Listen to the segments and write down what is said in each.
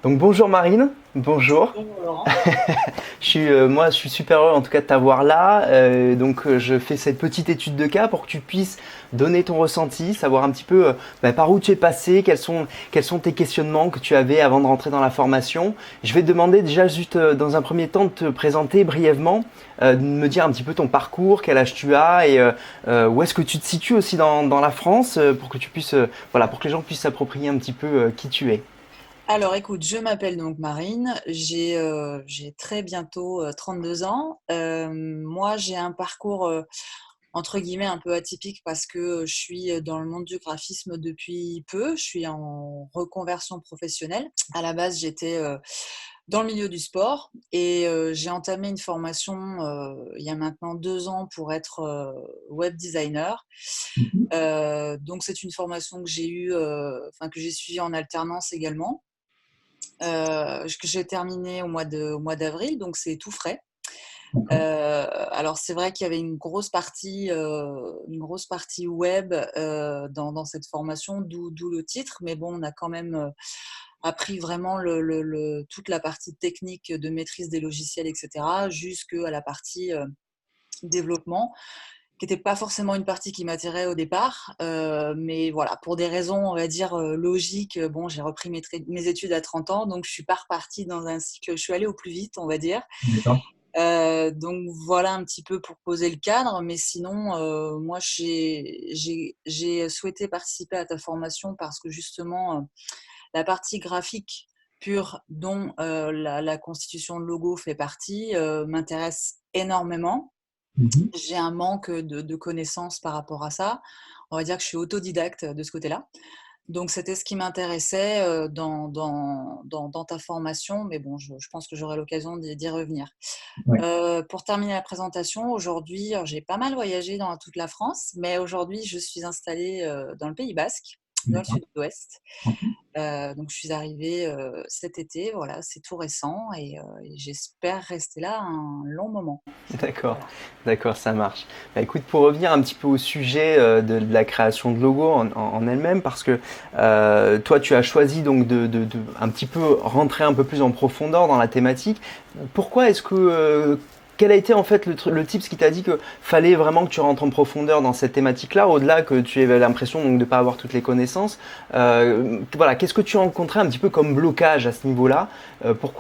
Donc bonjour Marine, bonjour. Bonjour Laurent. Moi, je suis super heureux en tout cas de t'avoir là. Je fais cette petite étude de cas pour que tu puisses donner ton ressenti, savoir un petit peu par où tu es passé, quels sont tes questionnements que tu avais avant de rentrer dans la formation. Je vais te demander déjà juste dans un premier temps de te présenter brièvement, de me dire un petit peu ton parcours, quel âge tu as où est-ce que tu te situes aussi dans la France pour que tu puisses, pour que les gens puissent s'approprier un petit peu qui tu es. Alors écoute, je m'appelle donc Marine, j'ai très bientôt 32 ans. Moi, j'ai un parcours entre guillemets un peu atypique parce que je suis dans le monde du graphisme depuis peu. Je suis en reconversion professionnelle. À la base, j'étais dans le milieu du sport et j'ai entamé une formation il y a maintenant 2 ans pour être web designer. Mhm. Donc c'est une formation que j'ai eue, enfin que j'ai suivie en alternance également, que j'ai terminée au mois d'avril, donc c'est tout frais. D'accord. Alors c'est vrai qu'il y avait une grosse partie web dans cette formation, d'où le titre, mais bon, on a quand même appris vraiment toute la partie technique de maîtrise des logiciels, etc., jusqu'à la partie développement, qui n'était pas forcément une partie qui m'attirait au départ. Mais voilà, pour des raisons, on va dire, logiques, bon, j'ai repris mes études à 30 ans, donc je suis pas repartie dans un cycle, je suis allée au plus vite, on va dire. D'accord. Donc voilà un petit peu pour poser le cadre, mais sinon, moi, j'ai souhaité participer à ta formation parce que justement, la partie graphique pure dont la constitution de logo fait partie m'intéresse énormément. Mhm. J'ai un manque de connaissances par rapport à ça. On va dire que je suis autodidacte de ce côté-là. Donc, c'était ce qui m'intéressait dans ta formation, mais bon, je pense que j'aurai l'occasion d'y revenir. Ouais. Pour terminer la présentation, aujourd'hui, alors, j'ai pas mal voyagé dans toute la France, mais aujourd'hui, je suis installée dans le Pays Basque, dans le D'accord. sud-ouest. Ok. Donc, je suis arrivée cet été, voilà, c'est tout récent et j'espère rester là un long moment. D'accord, Voilà. d'accord, ça marche. Bah, écoute, pour revenir un petit peu au sujet de la création de logo en elle-même, parce que toi, tu as choisi donc de un petit peu rentrer un peu plus en profondeur dans la thématique. Pourquoi est-ce que quel a été en fait le tips qui t'a dit que fallait vraiment que tu rentres en profondeur dans cette thématique-là, au-delà que tu avais l'impression donc de pas avoir toutes les connaissances. Voilà, qu'est-ce que tu as rencontré un petit peu comme blocage à ce niveau-là pour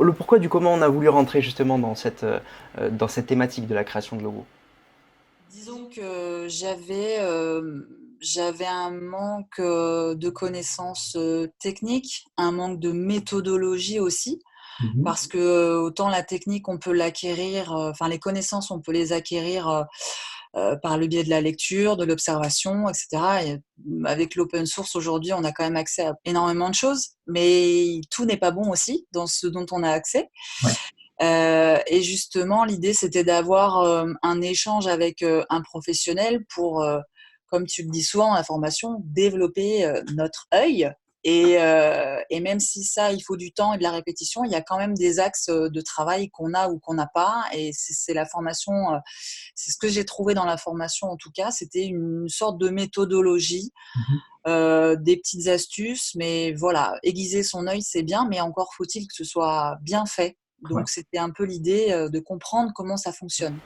le pourquoi du comment on a voulu rentrer justement dans cette thématique de la création de logos. Disons que j'avais un manque de connaissances techniques, un manque de méthodologie aussi, Mhm. parce que autant la technique, on peut l'acquérir, enfin les connaissances, on peut les acquérir par le biais de la lecture, de l'observation, etc. Et avec l'open source aujourd'hui, on a quand même accès à énormément de choses, mais tout n'est pas bon aussi dans ce dont on a accès. Ouais. Et justement, l'idée, c'était d'avoir un échange avec un professionnel pour, comme tu le dis souvent dans la formation, développer notre œil. Et même si ça, il faut du temps et de la répétition, il y a quand même des axes de travail qu'on a ou qu'on n'a pas. Et c'est la formation, c'est ce que j'ai trouvé dans la formation en tout cas, c'était une sorte de méthodologie, Mhm. des petites astuces, mais voilà, aiguiser son œil, c'est bien, mais encore faut-il que ce soit bien fait. Ouais. Donc, c'était un peu l'idée de comprendre comment ça fonctionne.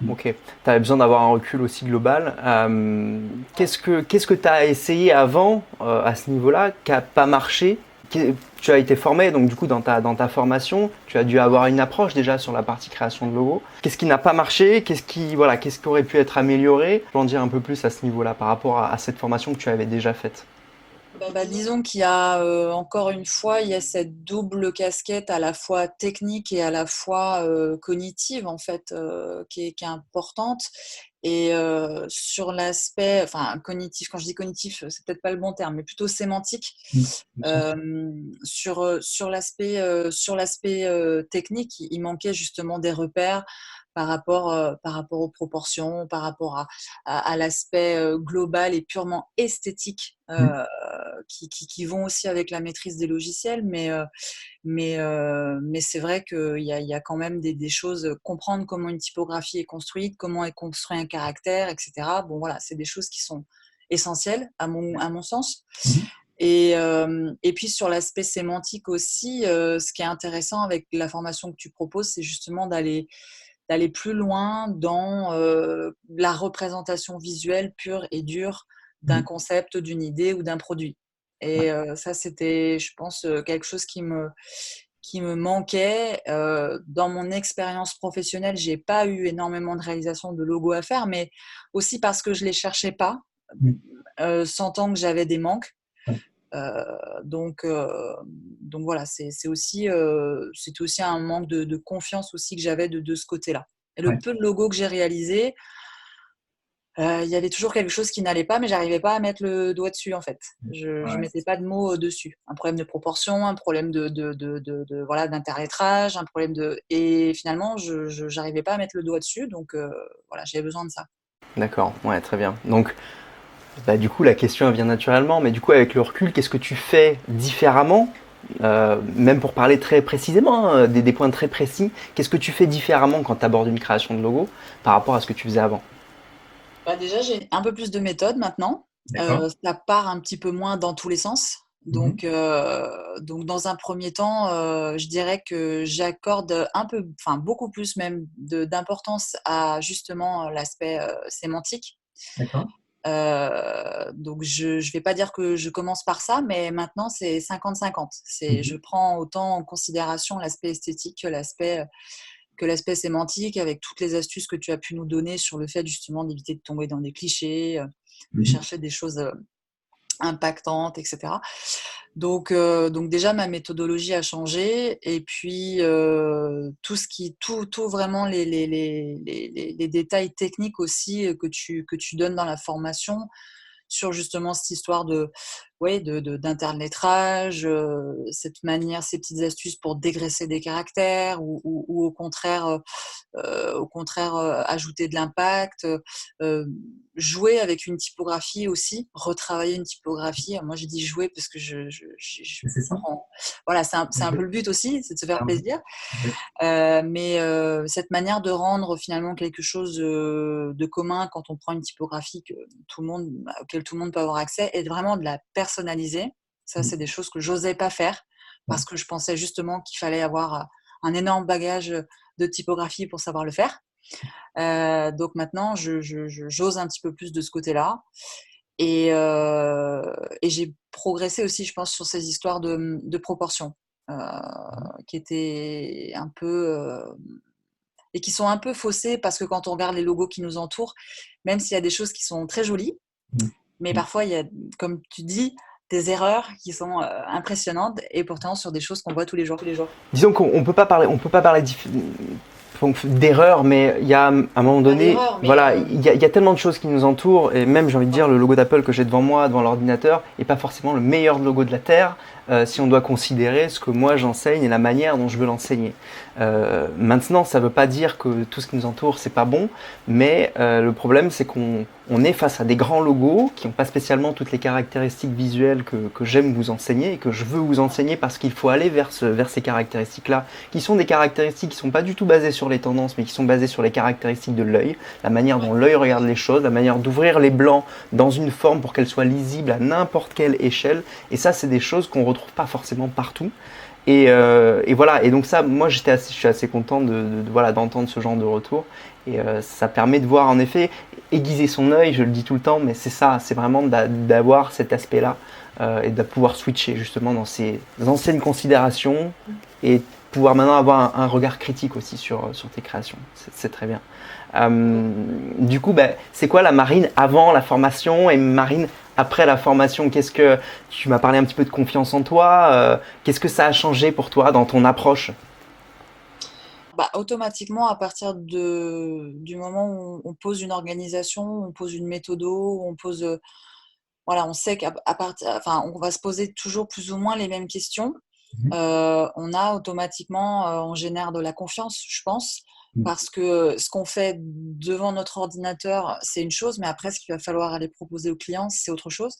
Ok, tu avais besoin d'avoir un recul aussi global. Qu'est-ce que tu as essayé avant à ce niveau-là qui n'a pas marché? Tu as été formé, donc du coup dans ta formation, tu as dû avoir une approche déjà sur la partie création de logo. Qu'est-ce qui n'a pas marché? Qu'est-ce qui aurait pu être amélioré? Je peux en dire un peu plus à ce niveau-là par rapport à cette formation que tu avais déjà faite. Bah, disons qu'il y a, encore une fois, il y a cette double casquette à la fois technique et à la fois cognitive, en fait, qui est importante. Et sur l'aspect, enfin, cognitif, quand je dis cognitif, c'est peut-être pas le bon terme, mais plutôt sémantique. Mm. Bien sûr. Sur l'aspect technique, il manquait justement des repères par rapport aux proportions, par rapport à l'aspect global et purement esthétique Mm. qui vont aussi avec la maîtrise des logiciels, mais c'est vrai qu'il y a quand même des choses, comprendre comment une typographie est construite, comment est construit un caractère, etc. Bon, voilà, c'est des choses qui sont essentielles à mon sens. Mhm. Et puis sur l'aspect sémantique aussi, ce qui est intéressant avec la formation que tu proposes, c'est justement d'aller plus loin dans la représentation visuelle pure et dure d'un Mhm. concept, d'une idée ou d'un produit. Ouais, Et ça, c'était, je pense, quelque chose qui me manquait. Dans mon expérience professionnelle, j'ai pas eu énormément de réalisation de logos à faire, mais aussi parce que je les cherchais pas, mhm. sentant que j'avais des manques. Ouais, Euh, donc, euh, donc voilà, c'était aussi un manque de confiance aussi que j'avais de ce côté-là. Et le ouais, peu de logos que j'ai réalisé, il y avait toujours quelque chose qui n'allait pas, mais j'arrivais pas à mettre le doigt dessus en fait. Je ouais. mettais pas de mots dessus. Un problème de proportion, un problème voilà d'interlettrage, un problème de et finalement je j'arrivais pas à mettre le doigt dessus, donc voilà, j'avais besoin de ça. D'accord, ouais, très bien. Donc, bah, du coup, la question elle vient naturellement, mais du coup, avec le recul, qu'est-ce que tu fais différemment? Même pour parler très précisément, hein, des points très précis, qu'est-ce que tu fais différemment quand tu abordes une création de logo par rapport à ce que tu faisais avant? Bah, déjà, j'ai un peu plus de méthode maintenant. D'accord. Ça part un petit peu moins dans tous les sens. Mhm. Donc dans un premier temps, je dirais que j'accorde un peu, enfin beaucoup plus même d'importance à justement l'aspect sémantique. D'accord. Donc je vais pas dire que je commence par ça, mais maintenant c'est 50-50. Je Mhm. prends autant en considération l'aspect esthétique que l'aspect sémantique, avec toutes les astuces que tu as pu nous donner sur le fait justement d'éviter de tomber dans des clichés, de Mhm. chercher des choses impactantes, etc. Donc déjà, ma méthodologie a changé. Et puis, tout vraiment les détails techniques aussi que tu donnes dans la formation sur justement cette histoire ouais, d'interlettrage, cette manière, ces petites astuces pour dégraisser des caractères ou au contraire ajouter de l'impact, jouer avec une typographie aussi, retravailler une typographie. Moi, j'ai dit jouer parce que C'est ça? prends. Voilà, c'est un peu Ok. le but aussi, c'est de se faire Ah, plaisir. ok. Mais cette manière de rendre finalement quelque chose de commun quand on prend une typographie auquel tout le monde peut avoir accès et vraiment de la personnaliser. Ça, Mhm. c'est des choses que j'osais pas faire Ouais. parce que je pensais justement qu'il fallait avoir un énorme bagage de typographie pour savoir le faire. Donc maintenant, j'ose un petit peu plus de ce côté-là. Et j'ai progressé aussi, je pense, sur ces histoires de proportions, euh, qui étaient un peu et qui sont un peu faussées parce que quand on regarde les logos qui nous entourent, même s'il y a des choses qui sont très jolies, Mhm. mais Mhm. parfois il y a, comme tu dis, des erreurs qui sont impressionnantes et pourtant sur des choses qu'on voit tous les jours. Disons qu'on on peut pas parler d'erreur, mais il y a à un moment Pas donné, d'erreur, mais voilà, il y a tellement de choses qui nous entourent, et même j'ai envie de dire, le logo d'Apple que j'ai devant moi, devant l'ordinateur, est pas forcément le meilleur logo de la Terre, si on doit considérer ce que moi j'enseigne et la manière dont je veux l'enseigner. Maintenant, ça veut pas dire que tout ce qui nous entoure c'est pas bon, mais le problème c'est qu'on est face à des grands logos qui n'ont pas spécialement toutes les caractéristiques visuelles que j'aime vous enseigner et que je veux vous enseigner parce qu'il faut aller vers ces caractéristiques-là, qui sont des caractéristiques qui ne sont pas du tout basées sur les tendances, mais qui sont basées sur les caractéristiques de l'œil, la manière dont l'œil regarde les choses, la manière d'ouvrir les blancs dans une forme pour qu'elle soit lisible à n'importe quelle échelle. Et ça, c'est des choses qu'on ne retrouve pas forcément partout. Et voilà. Et donc ça, moi, je suis assez content voilà, d'entendre ce genre de retour. Et ça permet de voir, en effet, aiguiser son œil. Je le dis tout le temps, mais c'est ça. C'est vraiment d'avoir cet aspect-là et de pouvoir switcher justement dans ces anciennes considérations et pouvoir maintenant avoir un regard critique aussi sur tes créations. C'est très bien. Du coup, bah, c'est quoi la Marine avant la formation et Marine après la formation? Qu'est-ce que tu m'as parlé un petit peu de confiance en toi? Qu'est-ce que ça a changé pour toi dans ton approche? Bah, automatiquement, à partir du moment où on pose une organisation, on pose une méthodo, on pose, voilà, on sait enfin, on va se poser toujours plus ou moins les mêmes questions. Mhm. On génère de la confiance, je pense, Mhm. parce que ce qu'on fait devant notre ordinateur, c'est une chose, mais après, ce qu'il va falloir aller proposer aux clients, c'est autre chose.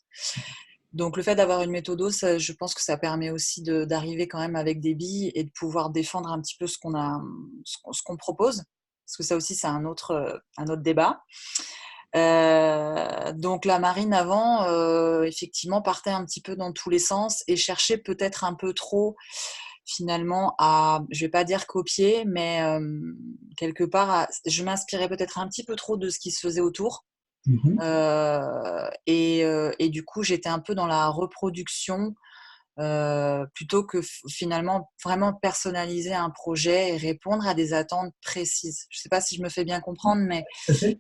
Donc, le fait d'avoir une méthode, je pense que ça permet aussi d'arriver quand même avec des billes et de pouvoir défendre un petit peu ce qu'on propose. Parce que ça aussi, c'est un autre débat. Donc la marine avant, effectivement, partait un petit peu dans tous les sens et cherchait peut-être un peu trop, finalement, je vais pas dire copier, mais quelque part, je m'inspirais peut-être un petit peu trop de ce qui se faisait autour. Mhm. Et du coup, j'étais un peu dans la reproduction plutôt que finalement vraiment personnaliser un projet et répondre à des attentes précises. Je ne sais pas si je me fais bien comprendre, mais Tout à fait.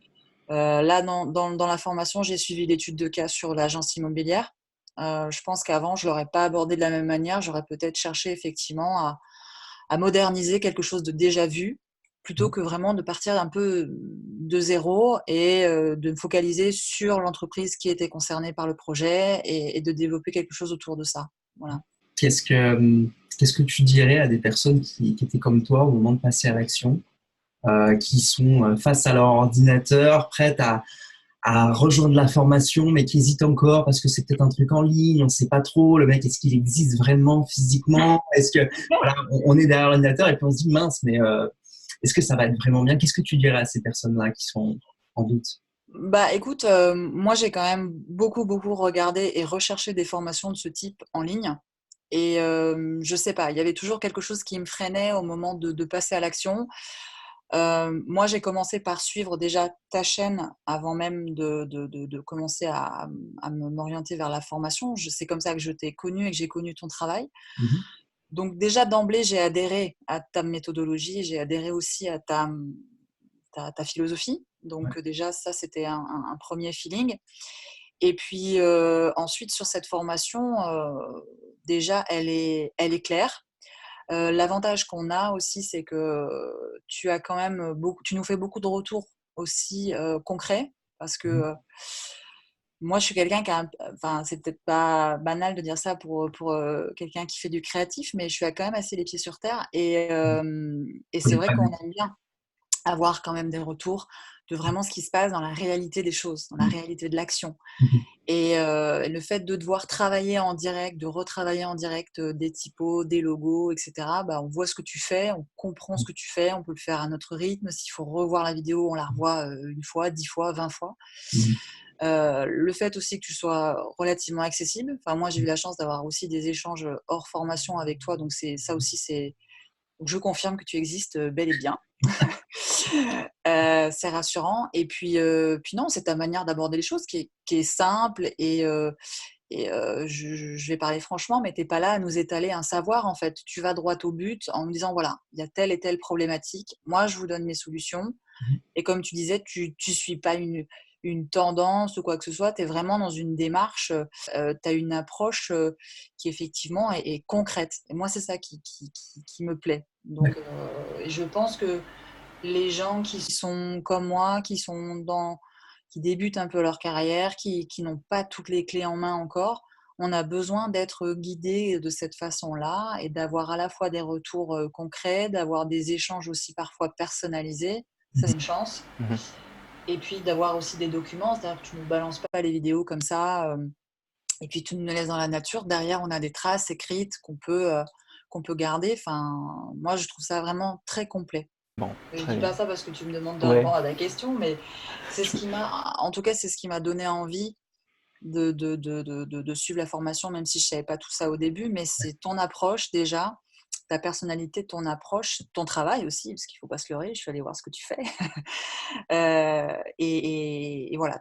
là, dans la formation, j'ai suivi l'étude de cas sur l'agence immobilière. Je pense qu'avant, je ne l'aurais pas abordé de la même manière. J'aurais peut-être cherché effectivement à moderniser quelque chose de déjà vu, plutôt que vraiment de partir un peu de zéro et de me focaliser sur l'entreprise qui était concernée par le projet et de développer quelque chose autour de ça. Voilà. Qu'est-ce que tu dirais à des personnes qui étaient comme toi au moment de passer à l'action, qui sont face à leur ordinateur, prêtes à rejoindre la formation, mais qui hésitent encore parce que c'est peut-être un truc en ligne, on ne sait pas trop, le mec, est-ce qu'il existe vraiment physiquement? Est-ce que, voilà, on est derrière l'ordinateur et puis on se dit, mince, mais est-ce que ça va être vraiment bien? Qu'est-ce que tu dirais à ces personnes-là qui sont en doute? Bah écoute, moi j'ai quand même beaucoup regardé et recherché des formations de ce type en ligne. Et je sais pas, il y avait toujours quelque chose qui me freinait au moment de passer à l'action. Moi, j'ai commencé par suivre déjà ta chaîne avant même de commencer à m'orienter vers la formation. C'est comme ça que je t'ai connu et que j'ai connu ton travail. Mhm. Donc déjà d'emblée, j'ai adhéré à ta méthodologie, j'ai adhéré aussi à ta philosophie. Ouais. Donc déjà, ça, c'était un premier feeling. Et puis ensuite, sur cette formation, déjà, elle est claire. L'avantage qu'on a aussi, c'est que tu as quand même tu nous fais beaucoup de retours aussi concrets, parce que Mhm. moi, je suis quelqu'un qui enfin, c'est peut-être pas banal de dire ça pour quelqu'un qui fait du créatif, mais je suis quand même assez les pieds sur terre. Et Je c'est connais vrai pas qu'on du aime bien avoir quand même des retours de vraiment ce qui se passe dans la réalité des choses, dans la réalité de l'action. tout. Et le fait de devoir travailler en direct, de retravailler en direct des typos, des logos, etc., bah, on voit ce que tu fais, on comprend ce que tu fais, on peut le faire à notre rythme. S'il faut revoir la vidéo, on la revoit une fois, 10 fois, 20 fois. Mhm. Le fait aussi que tu sois relativement accessible. Enfin, moi, j'ai eu la chance d'avoir aussi des échanges hors formation avec toi, donc ça aussi, donc, je confirme que tu existes bel et bien. C'est rassurant. Et puis non, c'est ta manière d'aborder les choses qui est simple et je vais parler franchement, mais tu n'es pas là à nous étaler un savoir, en fait. Tu vas droit au but en nous disant, voilà, il y a telle et telle problématique. Moi, je vous donne mes solutions. Et comme tu disais, tu suis pas une tendance ou quoi que ce soit. Tu es vraiment dans une démarche, tu as une approche qui effectivement est concrète. Et moi, c'est ça qui me plaît. Donc, D'accord. je pense que les gens qui sont comme moi, qui débutent un peu leur carrière, qui n'ont pas toutes les clés en main encore, on a besoin d'être guidés de cette façon-là et d'avoir à la fois des retours concrets, d'avoir des échanges aussi parfois personnalisés. Ça, c'est une chance. Mhm. Et puis d'avoir aussi des documents, c'est-à-dire que tu ne nous balances pas les vidéos comme ça, et puis tu nous laisses dans la nature. Derrière, on a des traces écrites qu'on peut garder. Enfin, moi, je trouve ça vraiment très complet. Bon, Je très dis bien. pas ça parce que tu me demandes de Ouais. répondre à ta question, mais en tout cas, c'est ce qui m'a donné envie de suivre la formation, même si je savais pas tout ça au début. Mais c'est ton approche déjà, ta personnalité, ton approche, ton travail aussi, parce qu'il faut pas se leurrer. Je suis allée voir ce que tu fais. Et voilà,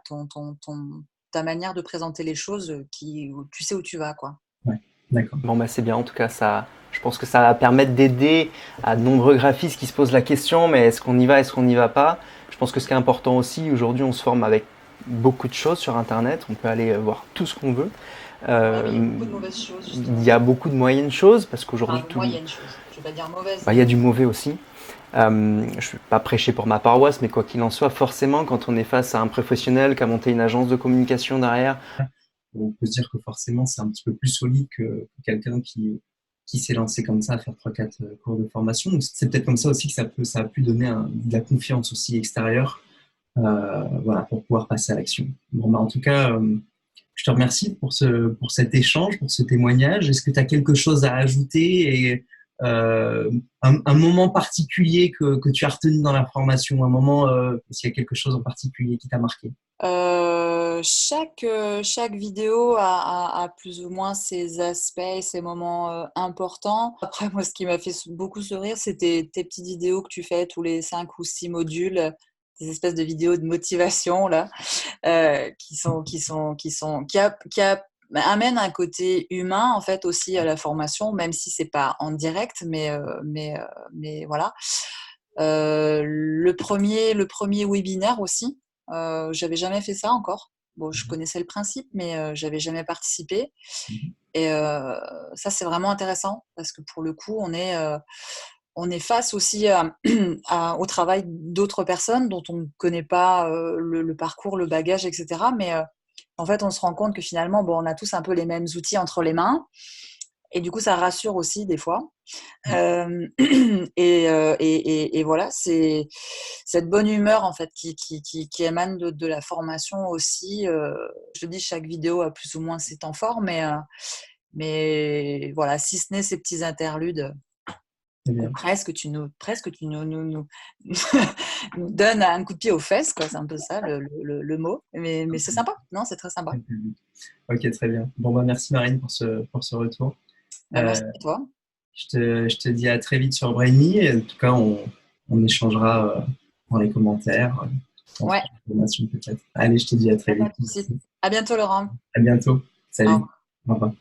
ta manière de présenter les choses, où tu sais où tu vas, quoi. Ouais. D'accord. Bon, bah c'est bien. En tout cas, je pense que ça va permettre d'aider à de nombreux graphistes qui se posent la question, mais est-ce qu'on y va, est-ce qu'on n'y va pas? Je pense que ce qui est important aussi, aujourd'hui, on se forme avec beaucoup de choses sur Internet. On peut aller voir tout ce qu'on veut. Ouais, mais il y a Euh, beaucoup de mauvaises choses, il justement. y a beaucoup de moyennes choses parce Enfin, qu'aujourd'hui, de moyennes choses. Je vais pas dire mauvaises, bah, il y a mais du mauvais aussi. Je ne vais pas prêcher pour ma paroisse, mais quoi qu'il en soit, forcément, quand on est face à un professionnel qui a monté une agence de communication derrière, On peut se dire que forcément, c'est un petit peu plus solide que quelqu'un qui s'est lancé comme ça à faire 3-4 cours de formation. Donc, c'est peut-être comme ça aussi que ça a pu donner de la confiance aussi extérieure, voilà, pour pouvoir passer à l'action. Bon, bah, en tout cas, je te remercie pour cet échange, pour ce témoignage. Est-ce que tu as quelque chose à ajouter et un moment particulier que tu as retenu dans la formation, un moment, s'il y a quelque chose en particulier qui t'a marqué? Chaque vidéo a plus ou moins ses aspects, ses moments importants. Après, moi, ce qui m'a fait beaucoup sourire, c'était tes petites vidéos que tu fais tous les 5 ou 6 modules, des espèces de vidéos de motivation là, amènent un côté humain en fait aussi à la formation, même si c'est pas en direct, mais voilà. Le premier webinaire aussi. J'avais jamais fait ça encore. Bon, je connaissais le principe, mais j'avais jamais participé. Et ça, c'est vraiment intéressant parce que pour le coup, on est face aussi au travail d'autres personnes dont on ne connaît pas le parcours, le bagage, etc. Mais en fait, on se rend compte que finalement, bon, on a tous un peu les mêmes outils entre les mains. Et du coup, ça rassure aussi des fois. Et voilà, c'est cette bonne humeur en fait qui émane de la formation aussi. Je te dis, chaque vidéo a plus ou moins ses temps forts, mais voilà, si ce n'est ces petits interludes où presque tu nous nous donnes un coup de pied aux fesses, quoi. C'est un peu ça le mot. Mais c'est sympa, non, c'est très sympa. Ok, très bien. Bon, bah, merci Marine pour ce retour. Bah, merci à toi. Je te dis à très vite sur Brainy. En tout cas, on échangera dans les commentaires. Ouais. Peut-être. Allez, je te dis à très vite. À bientôt, Laurent. À bientôt. Salut. Au revoir. Au revoir.